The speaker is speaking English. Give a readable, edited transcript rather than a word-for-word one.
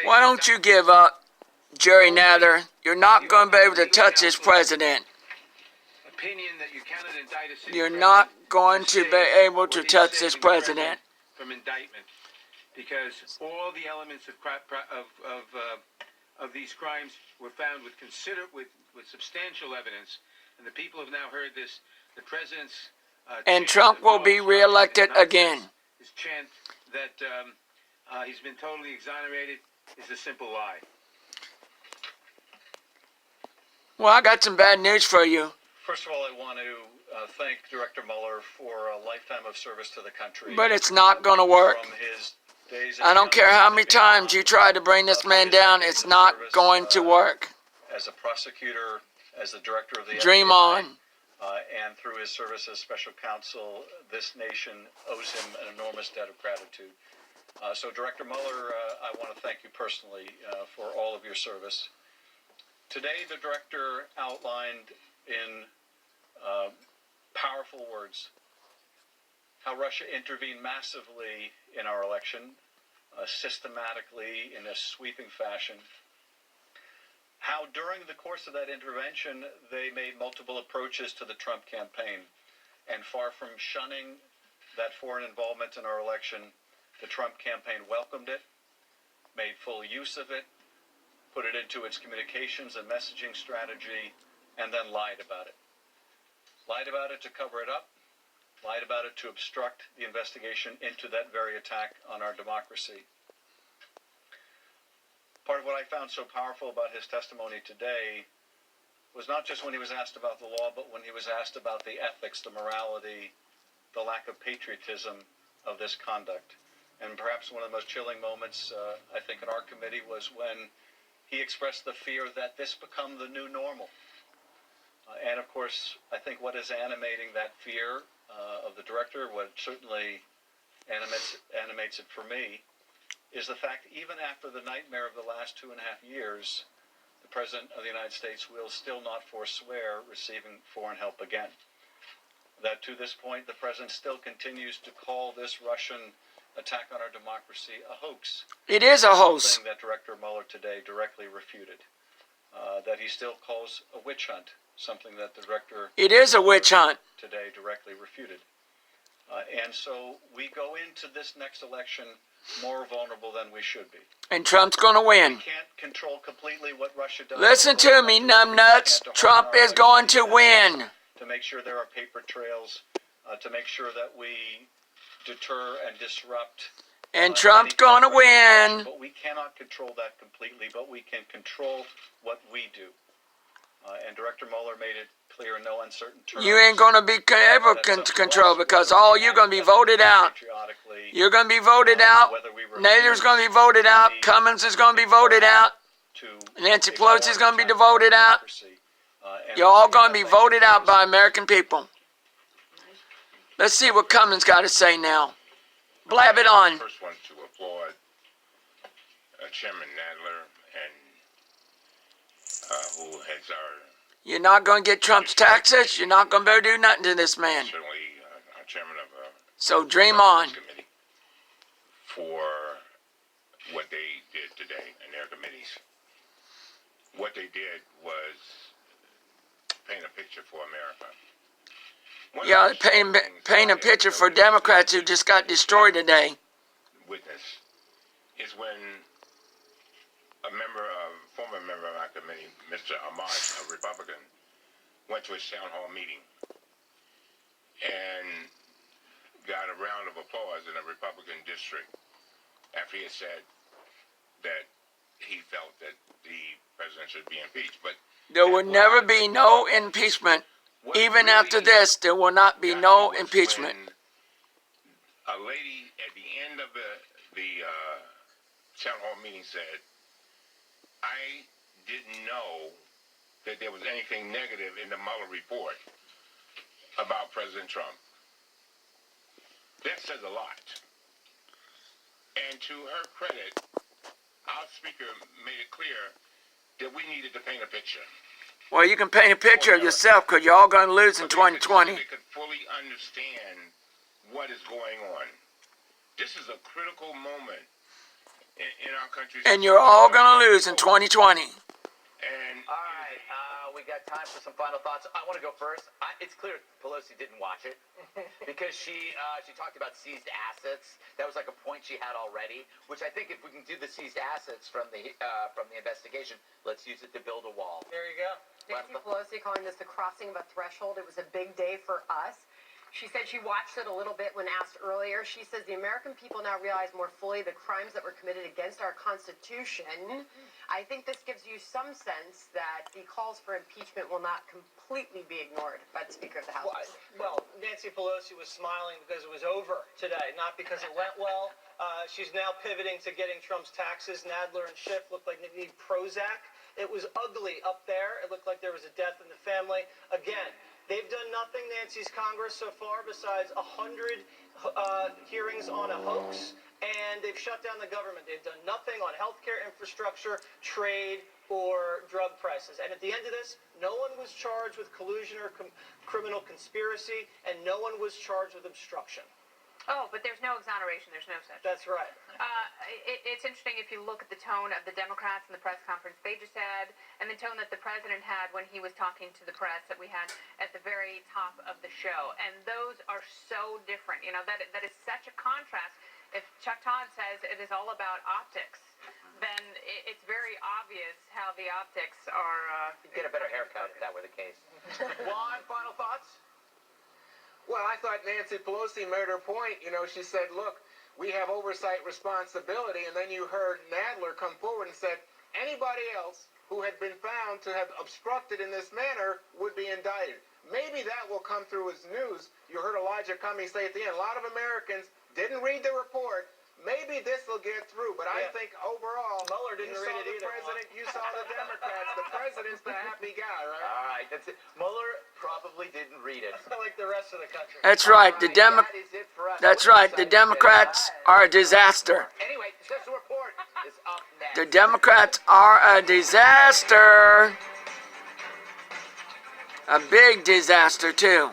Why don't you give up, Jerry Nadler? You're not going to be able to touch this president. You're not going to be able to touch this president. From indictment, because all the elements of these crimes were found with substantial evidence, and the people have now heard this. The president's and Trump will be reelected again. His chant that he's been totally exonerated is a simple lie. Well, I got some bad news for you. First of all, I want to thank Director Mueller for a lifetime of service to the country. But it's not going to work. From his days I don't care how many times you try to bring this man down, it's not going to work. As a prosecutor, as the director of the Dream FBI, on. And through his service as special counsel, this nation owes him an enormous debt of gratitude. So, Director Mueller, I want to thank you personally for all of your service. Today, the director outlined in powerful words how Russia intervened massively in our election, systematically in a sweeping fashion. How during the course of that intervention, they made multiple approaches to the Trump campaign. And far from shunning that foreign involvement in our election, the Trump campaign welcomed it, made full use of it, put it into its communications and messaging strategy, and then lied about it. Lied about it to cover it up, lied about it to obstruct the investigation into that very attack on our democracy. Part of what I found so powerful about his testimony today was not just when he was asked about the law, but when he was asked about the ethics, the morality, the lack of patriotism of this conduct. And perhaps one of the most chilling moments, I think, in our committee was when he expressed the fear that this become the new normal. And of course, I think what is animating that fear of the director, what certainly animates it for me, is the fact even after the nightmare of the last 2.5 years, the President of the United States will still not forswear receiving foreign help again. That to this point, the President still continues to call this Russian attack on our democracy a hoax. It is a hoax. Something that Director Mueller today directly refuted. That he still calls a witch hunt, something that the director... It is a witch hunt. ...today directly refuted. And so we go into this next election more vulnerable than we should be. And Trump's going to win. We can't control completely what Russia does. Listen to me, numbnuts. Trump is going to win. To make sure there are paper trails, to make sure that we deter and disrupt. And Trump's going to win. But we cannot control that completely, but we can control what we do. And Director Mueller made it clear in no uncertain terms. You ain't going to be able to control because all you're going to be voted out. You're going to be voted out. Nader's going to be voted out. Cummins is going to be voted out. Nancy Pelosi is going to be voted out. You're all going to be voted out by American people. Let's see what Cummins got to say now. Blab it on. First one to applaud Chairman Nadler and who has our... You're not going to get Trump's taxes. You're not going to be able to do nothing to this man. Certainly our chairman of so dream on. Committee for what they did today in their committees. What they did was paint a picture for America. Yeah, paint a picture for Democrats who just got destroyed today. Witness is when a former member of our committee, Mr. Ahmad, a Republican, went to a town hall meeting and got a round of applause in a Republican district after he had said that he felt that the president should be impeached. But there will never be no impeachment. Even after this, there will not be no impeachment. A lady at the end of the town hall meeting said, I didn't know that there was anything negative in the Mueller report about President Trump. That says a lot. And to her credit, our speaker made it clear that we needed to paint a picture. Well, you can paint a picture of yourself because you're all going to lose in 2020. They could fully understand what is going on. This is a critical moment in our country. And you're all going to lose in 2020. And All right, we got time for some final thoughts. I want to go first. It's clear Pelosi didn't watch it because she talked about seized assets. That was like a point she had already. Which I think if we can do the seized assets from the investigation, let's use it to build a wall. There you go. Nancy Pelosi calling this the crossing of a threshold. It was a big day for us. She said she watched it a little bit when asked earlier. She says the American people now realize more fully the crimes that were committed against our Constitution. I think this gives you some sense that the calls for impeachment will not completely be ignored by the Speaker of the House. Well, Nancy Pelosi was smiling because it was over today, not because it went well. She's now pivoting to getting Trump's taxes. Nadler and Schiff looked like they need Prozac. It was ugly up there. It looked like there was a death in the family. Again, they've done nothing, Nancy's Congress, so far besides 100 hearings on a hoax, and they've shut down the government. They've done nothing on healthcare infrastructure, trade, or drug prices. And at the end of this, no one was charged with collusion or criminal conspiracy, and no one was charged with obstruction. Oh, but there's no exoneration. There's no such. That's right. It's interesting if you look at the tone of the Democrats in the press conference they just had, and the tone that the president had when he was talking to the press that we had at the very top of the show. And those are so different. You know, that is such a contrast. If Chuck Todd says it is all about optics, then it's very obvious how the optics are. You'd get a better haircut if that were the case. Juan, final thoughts? Well, I thought Nancy Pelosi made her point. You know, she said, look, we have oversight responsibility. And then you heard Nadler come forward and said, anybody else who had been found to have obstructed in this manner would be indicted. Maybe that will come through as news. You heard Elijah Cummings say at the end, a lot of Americans didn't read the report. Maybe this will get through, but I think overall, Mueller didn't read it either. You saw the Democrats. The president's the happy guy, right? All right, that's it. Mueller probably didn't read it. Like the rest of the country. That's right. The That is it for us. That's right. The Democrats are a disaster. Anyway, the special report is up next. The Democrats are a disaster. A big disaster, too.